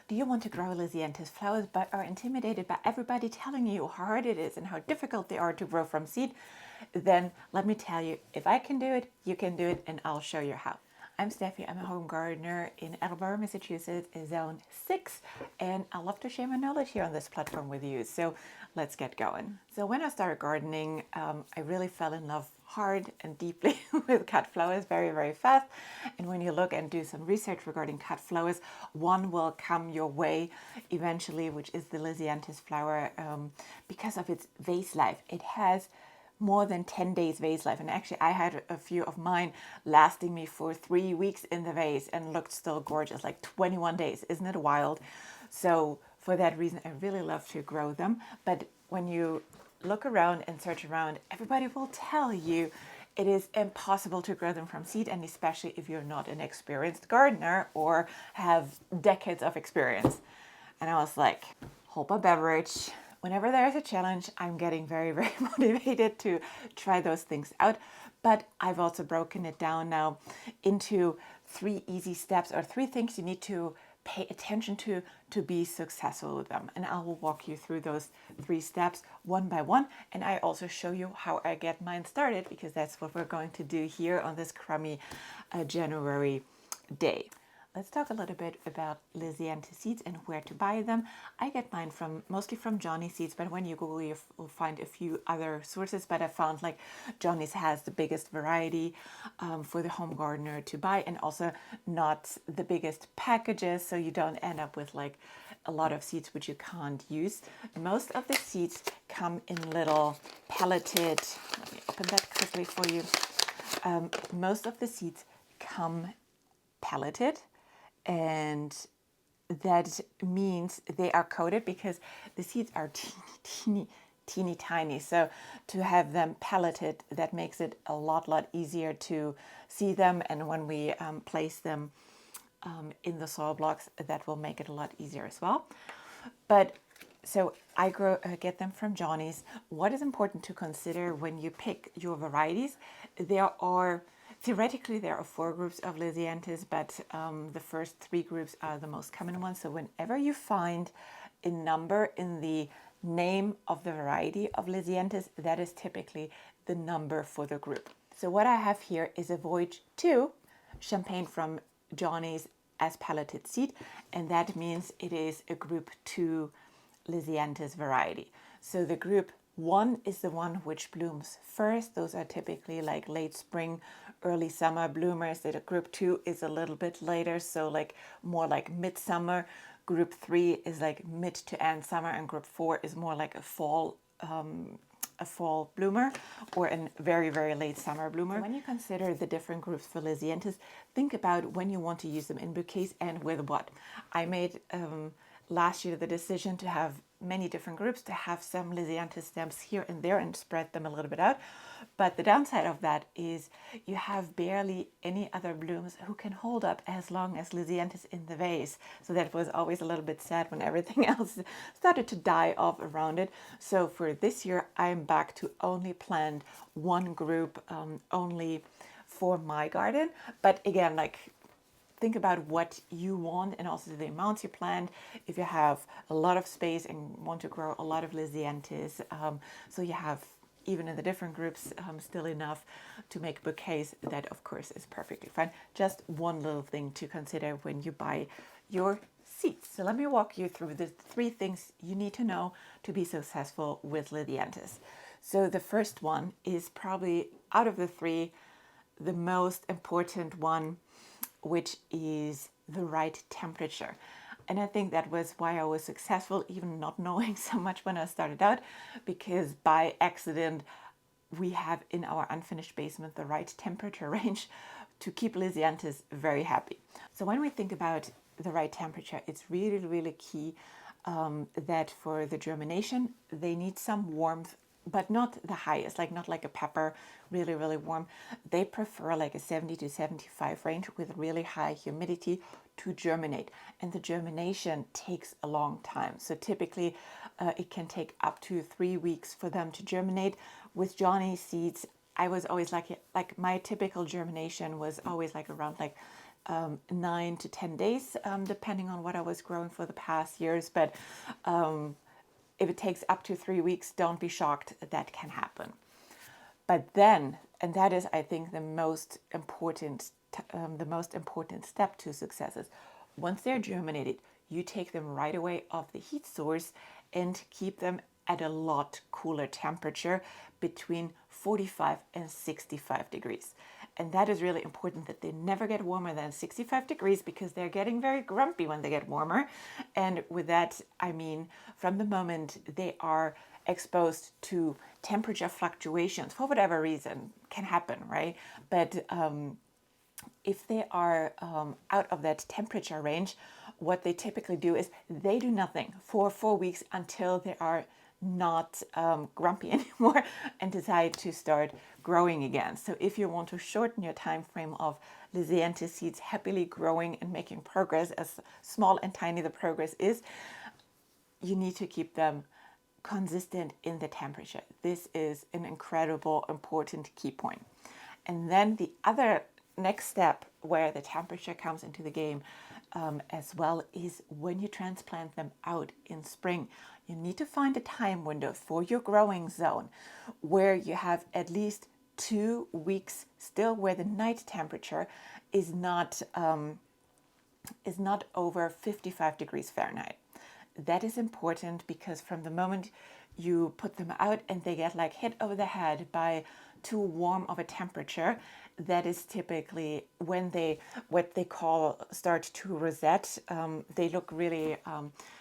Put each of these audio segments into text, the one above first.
Do you want to grow Lisianthus flowers but are intimidated by everybody telling you how hard it is and how difficult they are to grow from seed? Then let me tell you, if I can do it, you can do it, and I'll show you how. I'm Steffi, I'm a home gardener in Attleboro, Massachusetts, zone 6, and I love to share my knowledge here on this platform with you. So let's get going. So when I started gardening, I really fell in love hard and deeply with cut flowers very, very fast. And when you look and do some research regarding cut flowers, one will come your way eventually, which is the Lisianthus flower, because of its vase life. It has more than 10 days vase life, and actually I had a few of mine lasting me for 3 weeks in the vase and looked still gorgeous, like 21 days. Isn't it wild? So for that reason I really love to grow them. But when you look around and search around, everybody will tell you it is impossible to grow them from seed, and especially if you're not an experienced gardener or have decades of experience. And I was like, hold my beverage. Whenever there's a challenge, I'm getting very, very motivated to try those things out. But I've also broken it down now into 3 easy steps, or 3 things you need to pay attention to be successful with them. And I will walk you through those 3 steps one by one. And I also show you how I get mine started, because that's what we're going to do here on this crummy January day. Let's talk a little bit about Lisianthus seeds and where to buy them. I get mine mostly from Johnny Seeds, but when you Google, you will find a few other sources. But I found like Johnny's has the biggest variety for the home gardener to buy, and also not the biggest packages, so you don't end up with like a lot of seeds which you can't use. Most of the seeds come in little pelleted. Let me open that quickly for you. Most of the seeds come pelleted, and that means they are coated because the seeds are teeny tiny. So to have them pelleted, that makes it a lot easier to see them, and when we place them in the soil blocks, that will make it a lot easier as well. But so I get them from Johnny's. What is important to consider when you pick your varieties? Theoretically, there are 4 groups of Lisianthus, but the first 3 groups are the most common ones. So whenever you find a number in the name of the variety of Lisianthus, that is typically the number for the group. So what I have here is a Voyage 2 champagne from Johnny's as pelleted seed, and that means it is a group 2 Lisianthus variety. So the group 1 is the one which blooms first. Those are typically like late spring, early summer bloomers. The group 2 is a little bit later, so like more like midsummer. Group 3 is like mid to end summer, and group 4 is more like a fall bloomer or a very, very late summer bloomer. So when you consider the different groups for Lisianthus, think about when you want to use them in bouquets and with what. I made last year the decision to have many different groups, to have some Lisianthus stems here and there and spread them a little bit out. But the downside of that is you have barely any other blooms who can hold up as long as Lisianthus in the vase. So that was always a little bit sad when everything else started to die off around it. So for this year, I'm back to only plant 1 group only for my garden. But again, like, think about what you want and also the amounts you plant. If you have a lot of space and want to grow a lot of Lisianthus, so you have, even in the different groups, still enough to make bouquets, that of course is perfectly fine. Just one little thing to consider when you buy your seeds. So let me walk you through the 3 things you need to know to be successful with Lisianthus. So the first one is probably, out of the 3, the most important one, which is the right temperature. And I think that was why I was successful, even not knowing so much when I started out, because by accident we have in our unfinished basement the right temperature range to keep Lisianthus very happy. So when we think about the right temperature, it's really, really key that for the germination, they need some warmth, but not the highest, like not like a pepper, really, really warm. They prefer like a 70 to 75 range with really high humidity to germinate. And the germination takes a long time. So typically it can take up to 3 weeks for them to germinate. With Johnny seeds, I was always like my typical germination was always like around like 9 to 10 days, depending on what I was growing for the past years. But if it takes up to 3 weeks, don't be shocked, that can happen. But then, and that is, I think, the most important step to success is once they're germinated, you take them right away off the heat source and keep them at a lot cooler temperature between 45 and 65 degrees. And that is really important, that they never get warmer than 65 degrees, because they're getting very grumpy when they get warmer. And with that, I mean, from the moment they are exposed to temperature fluctuations, for whatever reason, can happen, right? But if they are out of that temperature range, what they typically do is they do nothing for 4 weeks until they are not grumpy anymore and decide to start growing again. So if you want to shorten your time frame of Lisianthus seeds happily growing and making progress, as small and tiny the progress is, you need to keep them consistent in the temperature. This is an incredible, important key point. And then the other next step where the temperature comes into the game as well is when you transplant them out in spring. You need to find a time window for your growing zone where you have at least 2 weeks still where the night temperature is not over 55 degrees Fahrenheit. That is important because from the moment you put them out and they get like hit over the head by too warm of a temperature, that is typically when they, what they call, start to rosette. They look really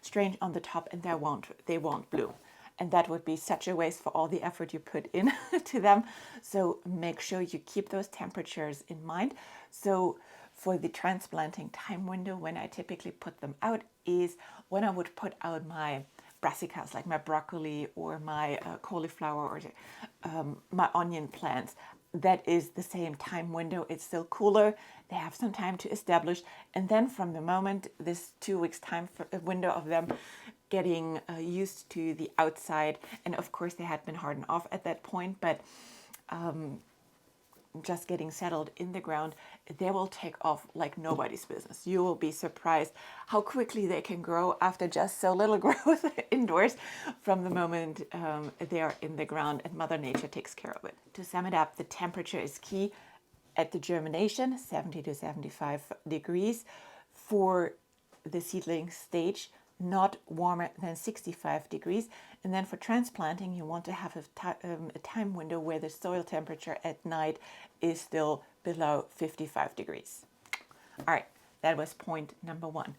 strange on the top and they won't bloom. And that would be such a waste for all the effort you put in to them. So make sure you keep those temperatures in mind. So for the transplanting time window, when I typically put them out is when I would put out my brassicas, like my broccoli or my cauliflower or my onion plants. That is the same time window. It's still cooler. They have some time to establish. And then from the moment this 2 weeks time window of them getting used to the outside, and of course they had been hardened off at that point, but just getting settled in the ground, they will take off like nobody's business. You will be surprised how quickly they can grow after just so little growth indoors from the moment they are in the ground, and Mother Nature takes care of it. To sum it up, the temperature is key at the germination, 70 to 75 degrees. For the seedling stage, not warmer than 65 degrees. And then for transplanting, you want to have a time window where the soil temperature at night is still below 55 degrees. All right, that was point number 1.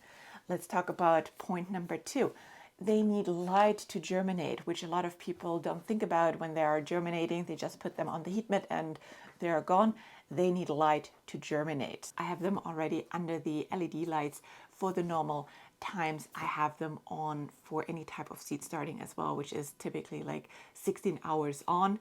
Let's talk about point number 2. They need light to germinate, which a lot of people don't think about when they are germinating. They just put them on the heat mitt and they're gone. They need light to germinate. I have them already under the LED lights for the normal times. I have them on for any type of seed starting as well, which is typically like 16 hours on,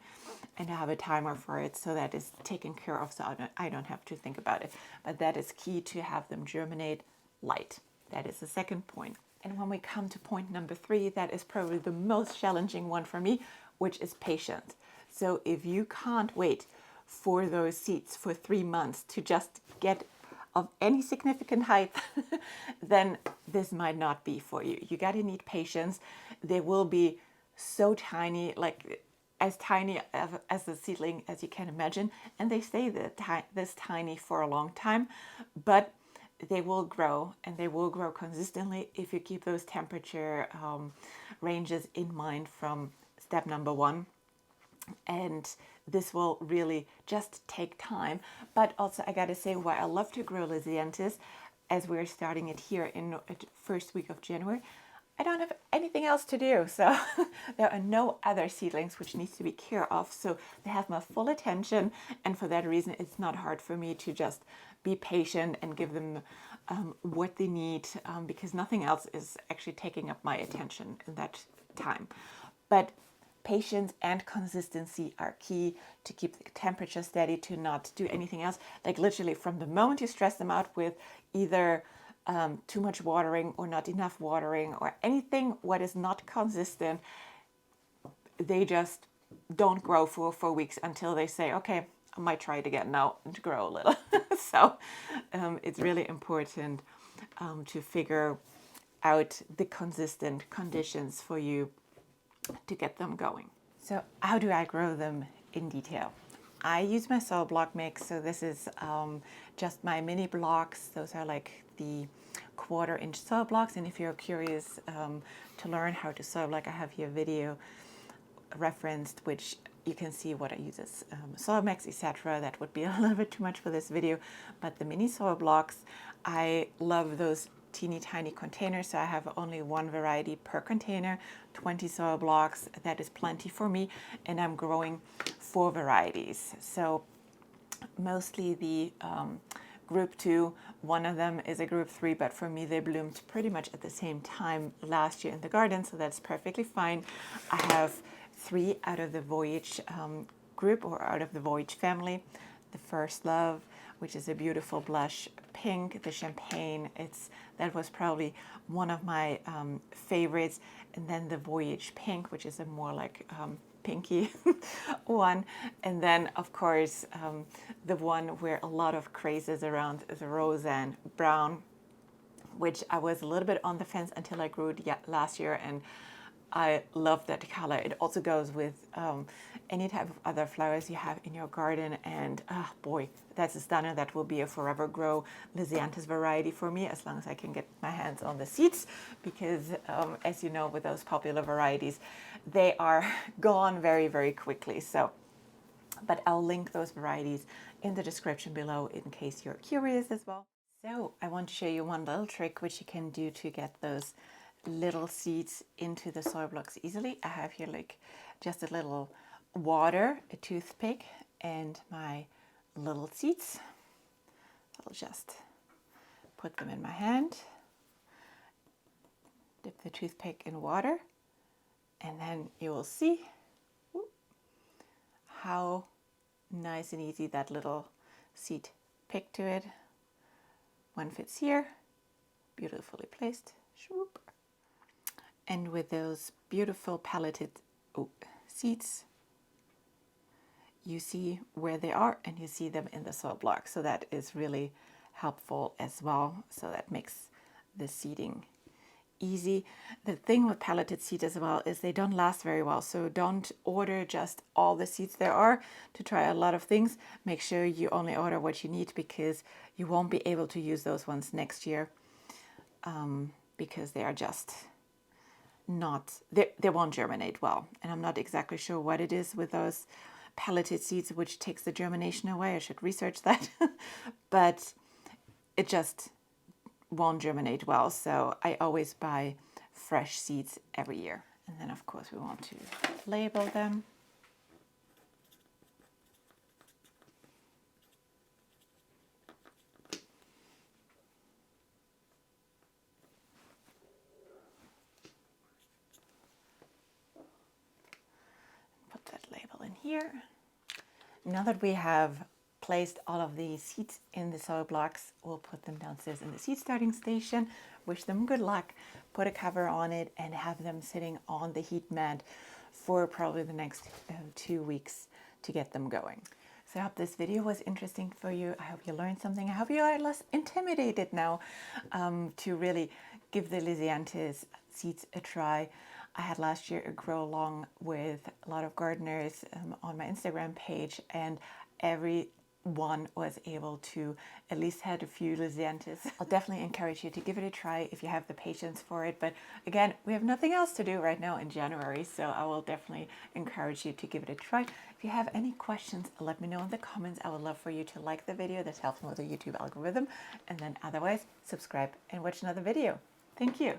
and I have a timer for it, so that is taken care of, so I don't have to think about it. But that is key to have them germinate light. That is the second point. And when we come to point number 3, that is probably the most challenging one for me, which is patience. So if you can't wait for those seeds for 3 months to just get of any significant height, then this might not be for you. You gotta need patience. They will be so tiny, like as tiny as a seedling as you can imagine, and they stay this tiny for a long time, but they will grow, and they will grow consistently if you keep those temperature ranges in mind from step number 1. And this will really just take time. But also I gotta say, why I love to grow Lisianthus, as we're starting it here in the first week of January, I don't have anything else to do. So there are no other seedlings which needs to be care of. So they have my full attention. And for that reason, it's not hard for me to just be patient and give them what they need, because nothing else is actually taking up my attention in that time. But patience and consistency are key to keep the temperature steady, to not do anything else. Like literally from the moment you stress them out with either too much watering or not enough watering or anything what is not consistent, they just don't grow for 4 weeks until they say, okay, I might try it again now to grow a little. So it's really important to figure out the consistent conditions for you to get them going. So how do I grow them in detail? I use my soil block mix. So this is just my mini blocks. Those are like the 1/4-inch soil blocks. And if you're curious to learn how to soil block, I have here a video referenced, which you can see what I use as soil mix, etc. That would be a little bit too much for this video. But the mini soil blocks, I love those teeny tiny containers. So I have only one variety per container, 20 soil blocks. That is plenty for me. And I'm growing 4 varieties. So mostly the group 2, one of them is a group 3, but for me they bloomed pretty much at the same time last year in the garden, so that's perfectly fine. I have 3 out of the Voyage group, or out of the Voyage family. The First Love, which is a beautiful blush pink, the Champagne, that was probably one of my favorites, and then the Voyage Pink, which is a more like pinky one, and then of course the one where a lot of craze is around, the Roseanne Brown, which I was a little bit on the fence until I grew it last year, and I love that color. It also goes with any type of other flowers you have in your garden, and boy, that's a stunner. That will be a forever grow Lisianthus variety for me, as long as I can get my hands on the seeds, because as you know, with those popular varieties, they are gone very, very quickly. So, but I'll link those varieties in the description below in case you're curious as well. So I want to show you one little trick which you can do to get those little seeds into the soil blocks easily. I have here like just a little water, a toothpick, and my little seeds. I'll just put them in my hand, dip the toothpick in water, and then you will see how nice and easy that little seed pick to it. One fits here, beautifully placed. Shoop. And with those beautiful pelleted seeds, you see where they are and you see them in the soil block. So that is really helpful as well. So that makes the seeding easy. The thing with pelleted seeds as well is they don't last very well. So don't order just all the seeds there are to try a lot of things. Make sure you only order what you need, because you won't be able to use those ones next year because they are just not, they won't germinate well. And I'm not exactly sure what it is with those pelleted seeds which takes the germination away. I should research that. But it just won't germinate well. So I always buy fresh seeds every year. And then of course we want to label them. Here. Now that we have placed all of the seeds in the soil blocks, we'll put them downstairs in the seed starting station, wish them good luck, put a cover on it, and have them sitting on the heat mat for probably the next 2 weeks to get them going. So I hope this video was interesting for you. I hope you learned something. I hope you are less intimidated now to really give the Lisianthus seeds a try. I had last year a grow along with a lot of gardeners on my Instagram page, and everyone was able to at least had a few Lisianthus. I'll definitely encourage you to give it a try if you have the patience for it. But again, we have nothing else to do right now in January, so I will definitely encourage you to give it a try. If you have any questions, let me know in the comments. I would love for you to like the video. That helps me with the YouTube algorithm. And then otherwise, subscribe and watch another video. Thank you.